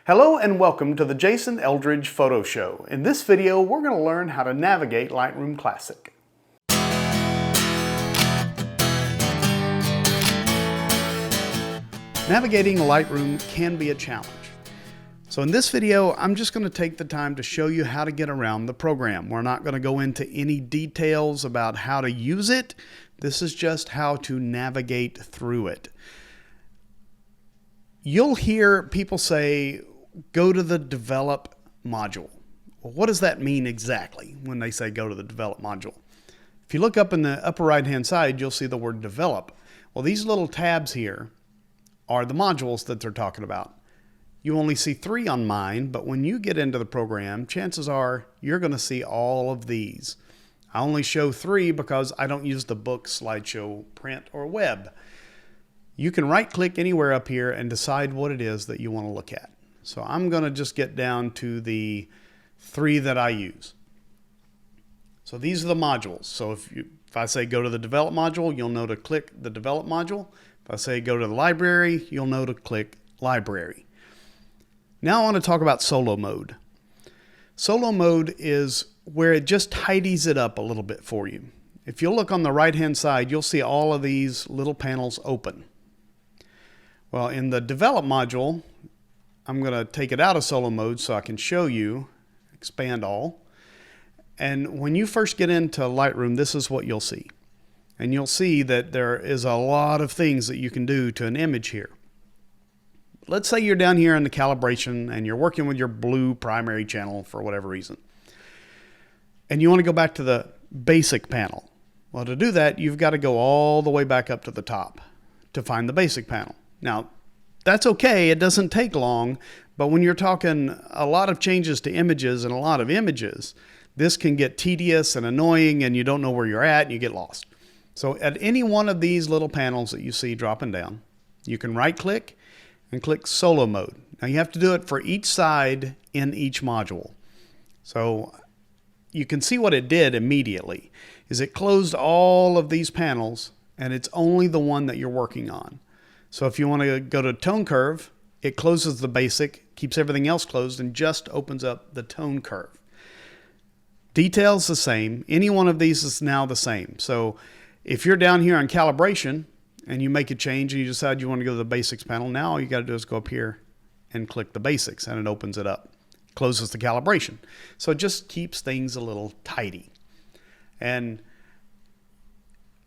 Hello and welcome to the Jason Eldridge Photo Show. In this video, we're going to learn how to navigate Lightroom Classic. Navigating Lightroom can be a challenge. So in this video, I'm just going to take the time to show you how to get around the program. We're not going to go into any details about how to use it. This is just how to navigate through it. You'll hear people say, go to the develop module. Well, what does that mean exactly when they say go to the develop module? If you look up in the upper right hand side, you'll see the word develop. Well, these little tabs here are the modules that they're talking about. You only see 3 on mine, but when you get into the program, chances are you're going to see all of these. I only show 3 because I don't use the book, slideshow, print, or web. You can right click anywhere up here and decide what it is that you want to look at. So I'm going to just get down to the 3 that I use. So these are the modules. So if I say go to the develop module, you'll know to click the develop module. If I say go to the library, you'll know to click library. Now I want to talk about solo mode. Solo mode is where it just tidies it up a little bit for you. If you look on the right hand side, you'll see all of these little panels open. Well, in the develop module, I'm going to take it out of solo mode so I can show you, expand all. And when you first get into Lightroom, this is what you'll see. And you'll see that there is a lot of things that you can do to an image here. Let's say you're down here in the calibration and you're working with your blue primary channel for whatever reason. And you want to go back to the basic panel. Well, to do that, you've got to go all the way back up to the top to find the basic panel. Now, that's okay, it doesn't take long, but when you're talking a lot of changes to images and a lot of images, this can get tedious and annoying and you don't know where you're at and you get lost. So at any one of these little panels that you see dropping down, you can right click and click solo mode. Now you have to do it for each side in each module. So you can see what it did immediately is it closed all of these panels and it's only the one that you're working on. So if you want to go to tone curve, it closes the basic, keeps everything else closed, and just opens up the tone curve. Detail's the same. Any one of these is now the same. So if you're down here on calibration and you make a change and you decide you want to go to the basics panel, now all you got to do is go up here and click the basics and it opens it up. Closes the calibration. So it just keeps things a little tidy. And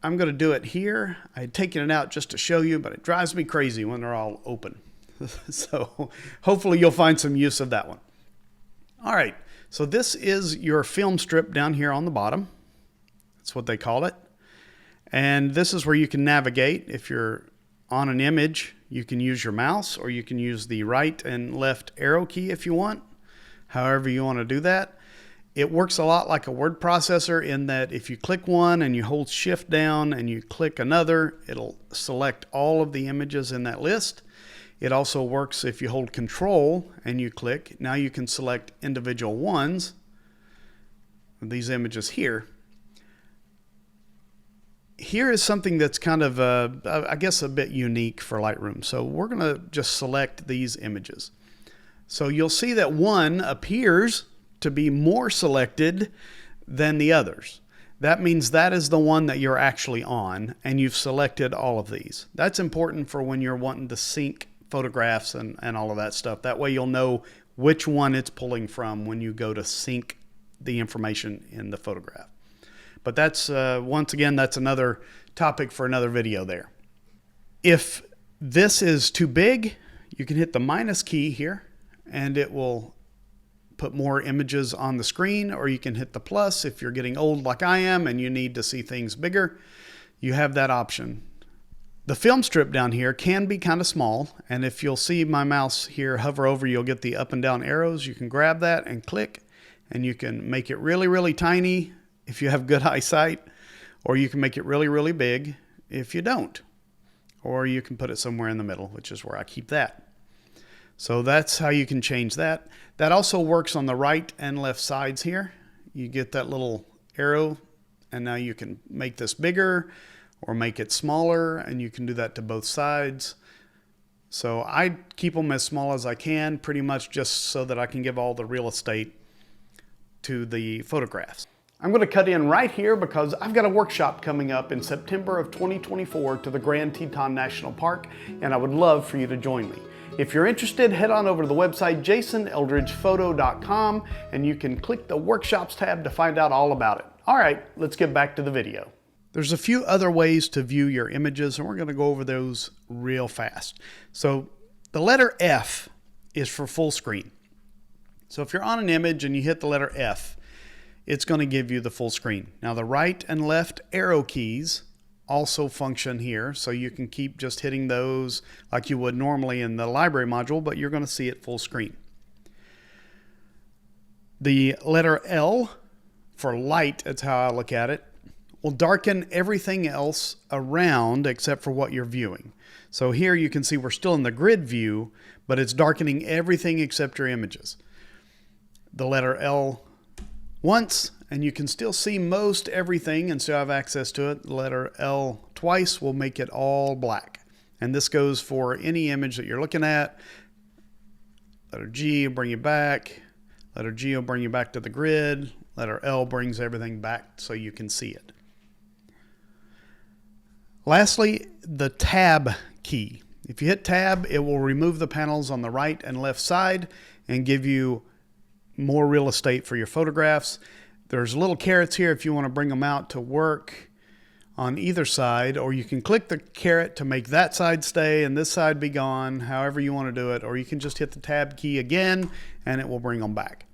I'm going to do it here. I had taken it out just to show you, but it drives me crazy when they're all open. So hopefully you'll find some use of that one. All right, so this is your film strip down here on the bottom. That's what they call it. And this is where you can navigate. If you're on an image, you can use your mouse or you can use the right and left arrow key if you want, however you want to do that. It works a lot like a word processor in that if you click one and you hold shift down and you click another, it'll select all of the images in that list. It also works if you hold control and you click. Now you can select individual ones, these images here. Here is something that's kind of, I guess, a bit unique for Lightroom. So we're going to just select these images. So you'll see that one appears to be more selected than the others. That means that is the one that you're actually on and you've selected all of these. That's important for when you're wanting to sync photographs and all of that stuff. That way you'll know which one it's pulling from when you go to sync the information in the photograph. But that's, once again, that's another topic for another video there. If this is too big, you can hit the minus key here and it will put more images on the screen, or you can hit the plus if you're getting old like I am and you need to see things bigger. You have that option. The film strip down here can be kind of small, and if you'll see my mouse here hover over, you'll get the up and down arrows. You can grab that and click, and you can make it really, really tiny if you have good eyesight, or you can make it really, really big if you don't. Or you can put it somewhere in the middle, which is where I keep that. So that's how you can change that. That also works on the right and left sides here. You get that little arrow and now you can make this bigger or make it smaller, and you can do that to both sides. So I keep them as small as I can, pretty much just so that I can give all the real estate to the photographs. I'm going to cut in right here because I've got a workshop coming up in September of 2024 to the Grand Teton National Park, and I would love for you to join me. If you're interested, head on over to the website jasoneldridgephoto.com and you can click the workshops tab to find out all about it. All right, let's get back to the video. There's a few other ways to view your images, and we're going to go over those real fast. So the letter F is for full screen. So if you're on an image and you hit the letter F, it's going to give you the full screen. Now the right and left arrow keys also function here, so you can keep just hitting those like you would normally in the library module, but you're going to see it full screen. The letter L for light, that's how I look at it, will darken everything else around except for what you're viewing. So here you can see we're still in the grid view, but it's darkening everything except your images. The letter L once, and you can still see most everything and still have access to it. The letter L twice will make it all black. And this goes for any image that you're looking at. Letter G will bring you back. Letter G will bring you back to the grid. Letter L brings everything back so you can see it. Lastly, the tab key. If you hit tab, it will remove the panels on the right and left side and give you more real estate for your photographs. There's little carrots here if you want to bring them out to work on either side, or you can click the caret to make that side stay and this side be gone, however you want to do it, or you can just hit the tab key again and it will bring them back.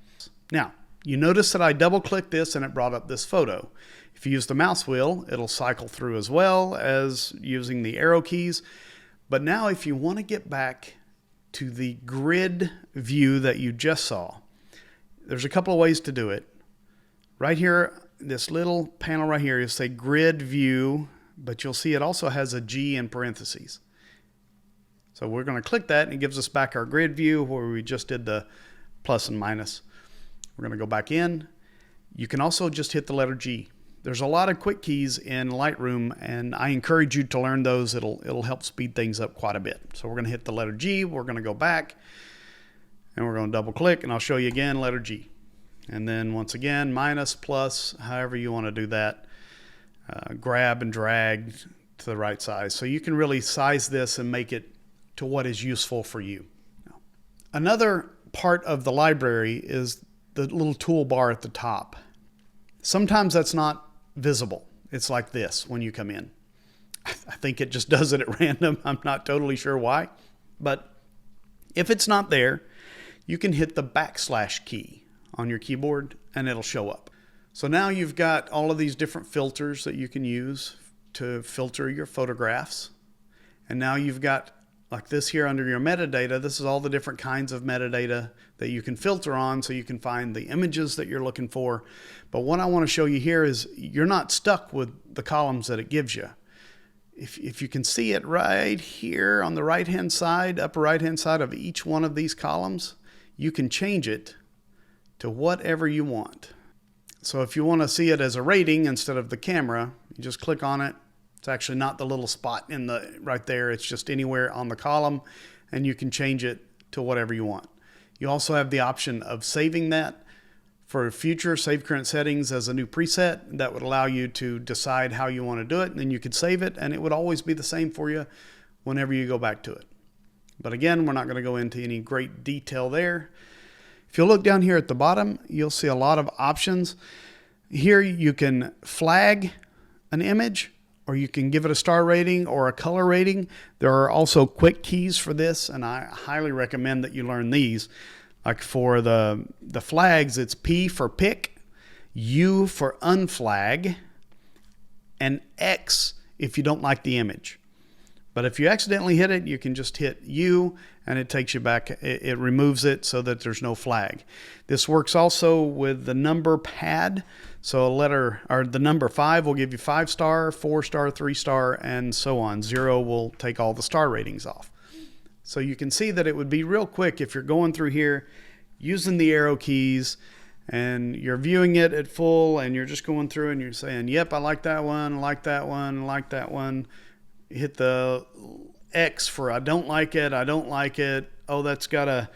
Now, you notice that I double clicked this and it brought up this photo. If you use the mouse wheel, it'll cycle through as well as using the arrow keys. But now if you want to get back to the grid view that you just saw, there's a couple of ways to do it. Right here, this little panel right here, you'll say grid view, but you'll see it also has a G in parentheses. So we're going to click that and it gives us back our grid view where we just did the plus and minus. We're going to go back in. You can also just hit the letter G. There's a lot of quick keys in Lightroom, and I encourage you to learn those. It'll help speed things up quite a bit. So we're going to hit the letter G. We're going to go back. And we're going to double click, and I'll show you again, letter G. And then once again, minus, plus, however you want to do that. Grab and drag to the right size. So you can really size this and make it to what is useful for you. Another part of the library is the little toolbar at the top. Sometimes that's not visible. It's like this when you come in. I think it just does it at random. I'm not totally sure why. But if it's not there, you can hit the backslash key on your keyboard and it'll show up. So now you've got all of these different filters that you can use to filter your photographs. And now you've got, like this here under your metadata, this is all the different kinds of metadata that you can filter on so you can find the images that you're looking for. But what I want to show you here is you're not stuck with the columns that it gives you. If you can see it right here on the right-hand side, upper right-hand side of each one of these columns, you can change it to whatever you want. So if you want to see it as a rating instead of the camera, you just click on it. It's actually not the little spot in the right there. It's just anywhere on the column, and you can change it to whatever you want. You also have the option of saving that for future save current settings as a new preset that would allow you to decide how you want to do it, and then you could save it and it would always be the same for you whenever you go back to it. But again, we're not going to go into any great detail there. If you look down here at the bottom, you'll see a lot of options. Here you can flag an image, or you can give it a star rating or a color rating. There are also quick keys for this, and I highly recommend that you learn these. Like for the flags, it's P for pick, U for unflag, and X if you don't like the image. But if you accidentally hit it, you can just hit U and it takes you back. It removes it so that there's no flag. This works also with the number pad. So the number 5 will give you 5-star, 4-star, 3-star, and so on. 0 will take all the star ratings off. So you can see that it would be real quick if you're going through here using the arrow keys and you're viewing it at full and you're just going through and you're saying, yep, I like that one, I like that one, I like that one. Hit the X for I don't like it, I don't like it. Oh, that's got a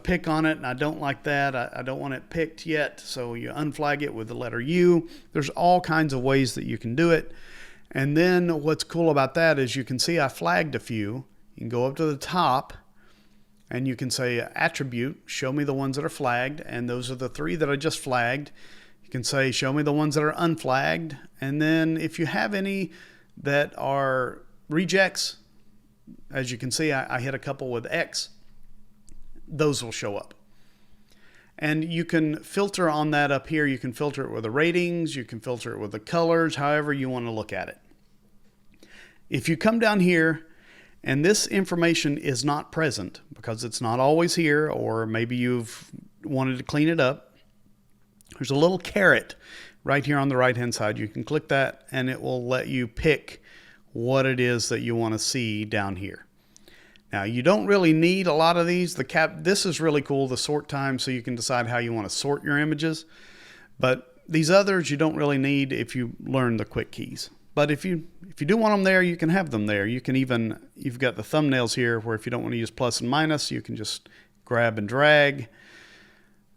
pick on it and I don't like that. I don't want it picked yet. So you unflag it with the letter U. There's all kinds of ways that you can do it. And then what's cool about that is you can see I flagged a few. You can go up to the top and you can say attribute, show me the ones that are flagged. And those are the 3 that I just flagged. You can say, show me the ones that are unflagged. And then if you have any that are rejects, as you can see, I hit a couple with X, those will show up. And you can filter on that up here. You can filter it with the ratings. You can filter it with the colors, however you want to look at it. If you come down here and this information is not present because it's not always here, or maybe you've wanted to clean it up, there's a little caret right here on the right hand side. You can click that and it will let you pick what it is that you want to see down here. Now, you don't really need a lot of these. This is really cool, the sort time, so you can decide how you want to sort your images. But these others you don't really need if you learn the quick keys. But if you do want them there, you can have them there. You can even, you've got the thumbnails here where if you don't want to use plus and minus, you can just grab and drag,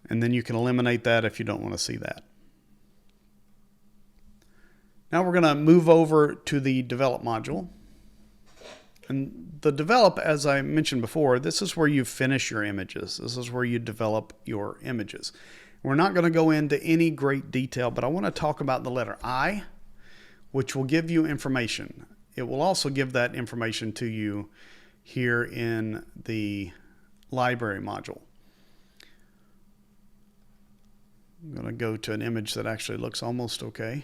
and then you can eliminate that if you don't want to see that. Now we're going to move over to the develop module. And the develop, as I mentioned before, this is where you finish your images. This is where you develop your images. We're not going to go into any great detail, but I want to talk about the letter I, which will give you information. It will also give that information to you here in the library module. I'm going to go to an image that actually looks almost okay.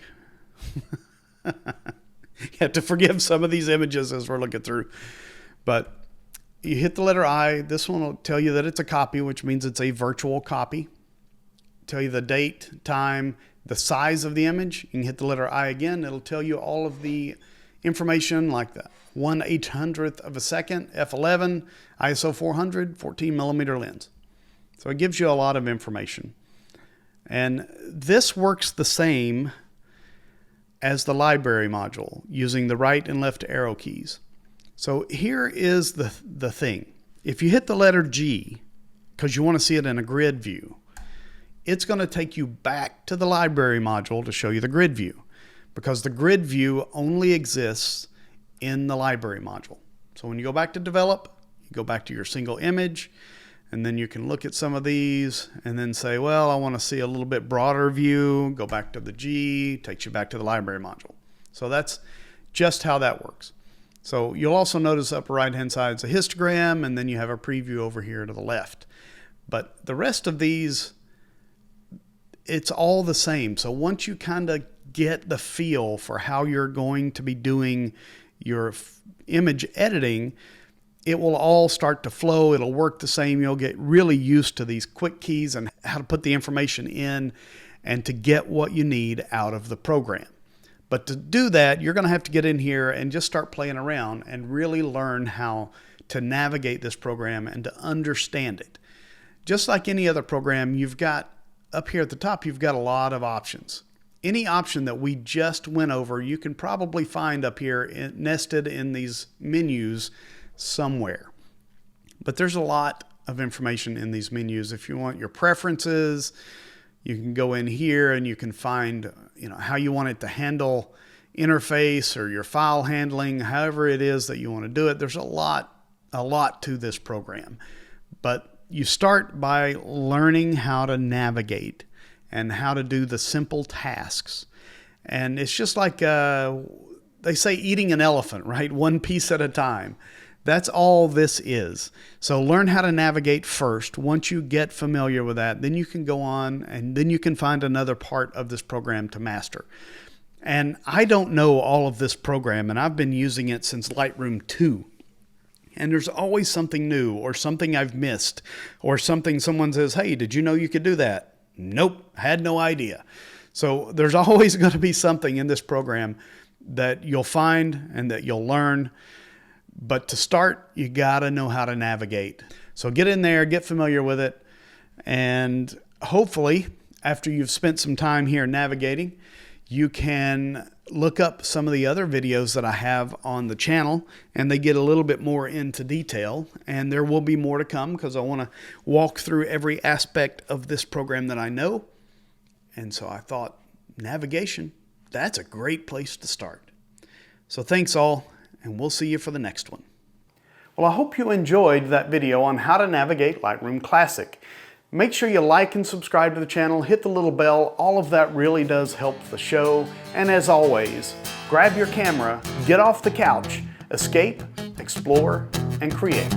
You have to forgive some of these images as we're looking through. But you hit the letter I. This one will tell you that it's a copy, which means it's a virtual copy. Tell you the date, time, the size of the image. You can hit the letter I again. It'll tell you all of the information like the 1/800th of a second, f11, ISO 400, 14 millimeter lens. So it gives you a lot of information. And this works the same as the library module using the right and left arrow keys. So here is the thing. If you hit the letter G, because you want to see it in a grid view, it's going to take you back to the library module to show you the grid view, because the grid view only exists in the library module. So when you go back to develop, you go back to your single image, and then you can look at some of these and then say, well, I want to see a little bit broader view. Go back to the G, takes you back to the library module. So that's just how that works. So you'll also notice upper right hand side is a histogram, and then you have a preview over here to the left. But the rest of these, it's all the same. So once you kind of get the feel for how you're going to be doing your image editing, it will all start to flow. It'll work the same. You'll get really used to these quick keys and how to put the information in and to get what you need out of the program. But to do that, you're going to have to get in here and just start playing around and really learn how to navigate this program and to understand it. Just like any other program, you've got up here at the top, you've got a lot of options. Any option that we just went over, you can probably find up here nested in these menus somewhere. But there's a lot of information in these menus. If you want your preferences, you can go in here and you can find, how you want it to handle interface or your file handling, however it is that you want to do it. There's a lot to this program. But you start by learning how to navigate and how to do the simple tasks. And it's just like they say eating an elephant, right? One piece at a time. That's all this is. So learn how to navigate first. Once you get familiar with that, then you can go on and then you can find another part of this program to master. And I don't know all of this program, and I've been using it since Lightroom 2. And there's always something new or something I've missed or something someone says, hey, did you know you could do that? Nope, had no idea. So there's always going to be something in this program that you'll find and that you'll learn. But to start, you got to know how to navigate. So get in there, get familiar with it, and hopefully, after you've spent some time here navigating, you can look up some of the other videos that I have on the channel, and they get a little bit more into detail, and there will be more to come because I want to walk through every aspect of this program that I know. And so I thought navigation, that's a great place to start. So thanks all, and we'll see you for the next one. Well, I hope you enjoyed that video on how to navigate Lightroom Classic. Make sure you like and subscribe to the channel, hit the little bell. All of that really does help the show. And as always, grab your camera, get off the couch, escape, explore, and create.